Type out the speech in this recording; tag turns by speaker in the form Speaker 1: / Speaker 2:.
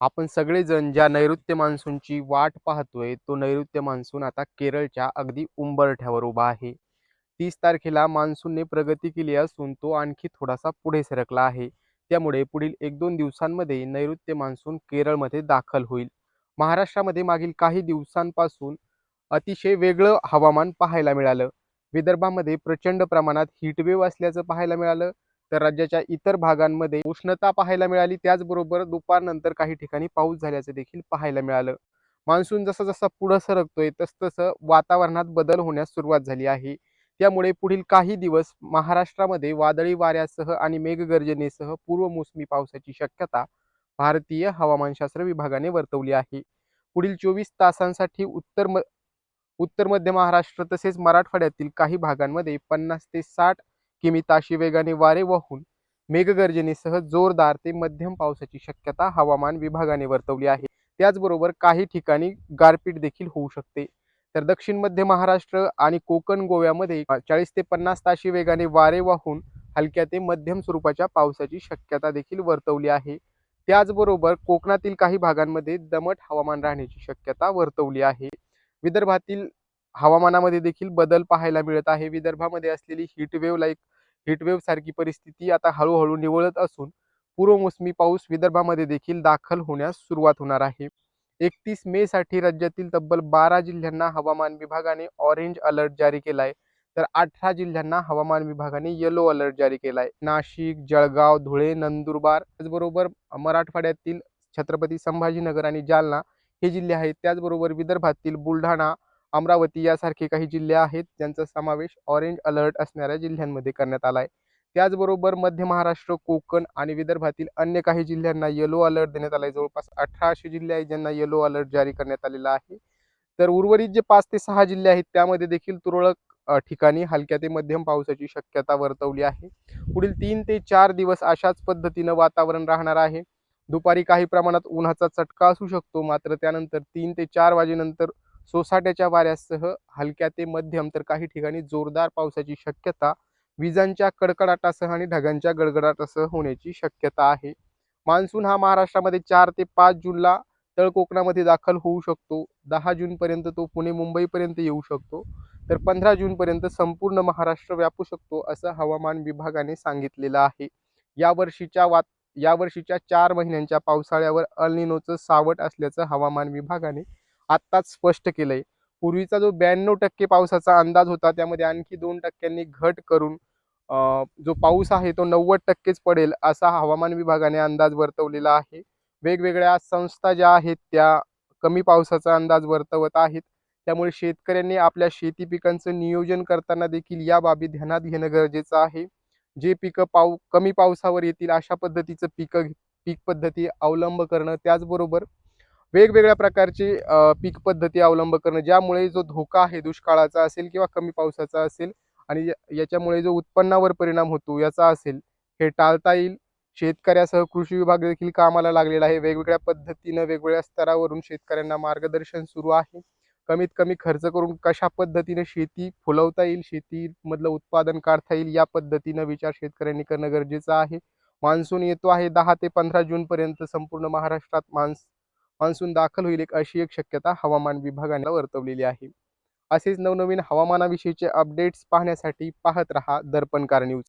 Speaker 1: आपण सगळेजण ज्या नैऋत्य मान्सूनची वाट पाहतोय, तो नैऋत्य मान्सून आता केरळच्या अगदी उंबरठ्यावर उभा आहे. 30 तारखेला मान्सूनने प्रगती केली असून तो आणखी थोडासा पुढे सरकला आहे. त्यामुळे पुढील 1-2 दिवसांमध्ये नैऋत्य मान्सून केरळमध्ये दाखल होईल. महाराष्ट्रामध्ये मागील काही दिवसांपासून अतिशय वेगळं हवामान पाहायला मिळालं. विदर्भामध्ये प्रचंड प्रमाणात हीटवेव्ह असल्याचं पाहायला मिळालं. तर राज्याच्या इतर भागांमध्ये उष्णता पाहायला मिळाली. त्याचबरोबर दुपारनंतर काही ठिकाणी पाऊस झाल्याचं देखील पाहायला मिळालं. मान्सून जसा-जसा पुढं सरकतोय तसं-तसं वातावरणात बदल होण्यास सुरुवात झाली आहे. त्यामुळे पुढील काही दिवस महाराष्ट्रामध्ये वादळी वाऱ्यासह आणि मेघगर्जनेसह पूर्वमोसमी पावसाची शक्यता भारतीय हवामानशास्त्र विभागाने वर्तवली आहे. पुढील 24 तासांसाठी उत्तर मध्य महाराष्ट्र तसेच मराठवाड्यातील काही भागांमध्ये 50 ते 60 किमी ताशी वेगाने वारे वाहून मेघगर्जनेसह जोरदार ते मध्यम पावसाची शक्यता हवामान विभागाने वर्तवली आहे. त्याचबरोबर काही ठिकाणी गारपीट देखील होऊ शकते. तर दक्षिण मध्य महाराष्ट्र आणि कोकण गोव्यामध्ये 40 ते 50 ताशी वेगाने वारे वाहून हलक्या ते मध्यम स्वरूपाच्या पावसाची शक्यता देखील वर्तवली आहे. त्याचबरोबर कोकणातील काही भागांमध्ये दमट हवामान राहण्याची शक्यता वर्तवली आहे. विदर्भातील हवामानामध्ये देखील बदल पाहायला मिळत आहे. विदर्भामध्ये असलेली हीटवेव्ह सारखी परिस्थिती आता हळूहळू निवळत असून पूर्वमोसमी पाऊस विदर्भामध्ये देखील दाखल होण्यास सुरुवात होणार आहे. 31 मे साठी राज्यातील तब्बल 12 जिल्ह्यांना हवामान विभागाने ऑरेंज अलर्ट जारी केलाय. तर 18 जिल्ह्यांना हवामान विभागाने येलो अलर्ट जारी केलाय. नाशिक, जळगाव, धुळे, नंदुरबार त्याचबरोबर मराठवाड्यातील छत्रपती संभाजीनगर आणि जालना हे जिल्हे आहेत. त्याचबरोबर विदर्भातील बुलढाणा, अमरावती यासारखे काही जिल्हे आहेत ज्यांचा समावेश ऑरेंज अलर्ट असणाऱ्या जिल्ह्यांमध्ये करण्यात आला आहे. त्याचबरोबर मध्य महाराष्ट्र, कोकण आणि विदर्भातील अन्य काही जिल्ह्यांना येलो अलर्ट देण्यात आला आहे. जवळपास 18 जिल्हे आहेत ज्यांना येलो अलर्ट जारी करण्यात आलेला आहे. तर उर्वरित जे 5 ते 6 जिल्हे आहेत त्यामध्ये देखील तुरळक ठिकाणी हलक्या ते मध्यम पावसाची शक्यता वर्तवली आहे. पुढील 3 ते 4 दिवस अशाच पद्धतीनं वातावरण राहणार आहे. दुपारी काही प्रमाणात उन्हाचा चटका असू शकतो, मात्र त्यानंतर 3 ते 4 वाजेनंतर सोसाट्याच्या वाऱ्यासह हलक्या ते मध्यम तर काही ठिकाणी जोरदार पावसाची शक्यता विजांच्या कडकडाटासह आणि ढगांच्या गडगडाटासह होण्याची शक्यता आहे. मान्सून हा महाराष्ट्रामध्ये 4 ते 5 जूनला तळ कोकणामध्ये दाखल होऊ शकतो. 10 जूनपर्यंत तो पुणे मुंबईपर्यंत येऊ शकतो. तर 15 जूनपर्यंत संपूर्ण महाराष्ट्र व्यापू शकतो असं हवामान विभागाने सांगितलेलं आहे. यावर्षीच्या 4 महिन्यांच्या पावसाळ्यावर अल निनोचं सावट असल्याचं हवामान विभागाने आत्ताच स्पष्ट केलंय. पूर्वीचा जो 92% पावसाचा अंदाज होता त्यामध्ये आणखी 2% घट करून जो पाऊस आहे तो 90%च पडेल असा हवामान विभागाने अंदाज वर्तवलेला आहे. वेगवेगळ्या संस्था ज्या आहेत त्या कमी पावसाचा अंदाज वर्तवत आहेत. त्यामुळे शेतकऱ्यांनी आपल्या शेती पिकांचं नियोजन करताना देखील या बाबी ध्यानात घेणं गरजेचं आहे. जे पिकं कमी पावसावर येतील अशा पद्धतीचं पीक पद्धती अवलंब करणं, त्याचबरोबर वेगवेगळ्या प्रकारचे पीक पद्धती अवलंब करणं, ज्यामुळे जो धोका आहे दुष्काळाचा असेल किंवा कमी पावसाचा असेल आणि याच्यामुळे जो उत्पन्नावर परिणाम होतो याचा असेल, हे टाळता येईल. शेतकऱ्यासह कृषी विभाग देखील कामाला लागलेला आहे. वेगवेगळ्या पद्धतीनं वेगवेगळ्या स्तरावरून शेतकऱ्यांना मार्गदर्शन सुरू आहे. कमीत कमी खर्च करून कशा पद्धतीने शेती फुलवता येईल, शेतीमधलं उत्पादन काढता येईल या पद्धतीनं विचार शेतकऱ्यांनी करणं गरजेचं आहे. मान्सून येतो आहे 10 ते 15 जूनपर्यंत संपूर्ण महाराष्ट्रात मान्सून दाखल होईल अशी एक शक्यता हवामान विभागाने वर्तवलेली आहे. असेच नवनवीन हवामानाविषयीचे अपडेट्स पाहण्यासाठी पाहत रहा दर्पणकार न्यूज.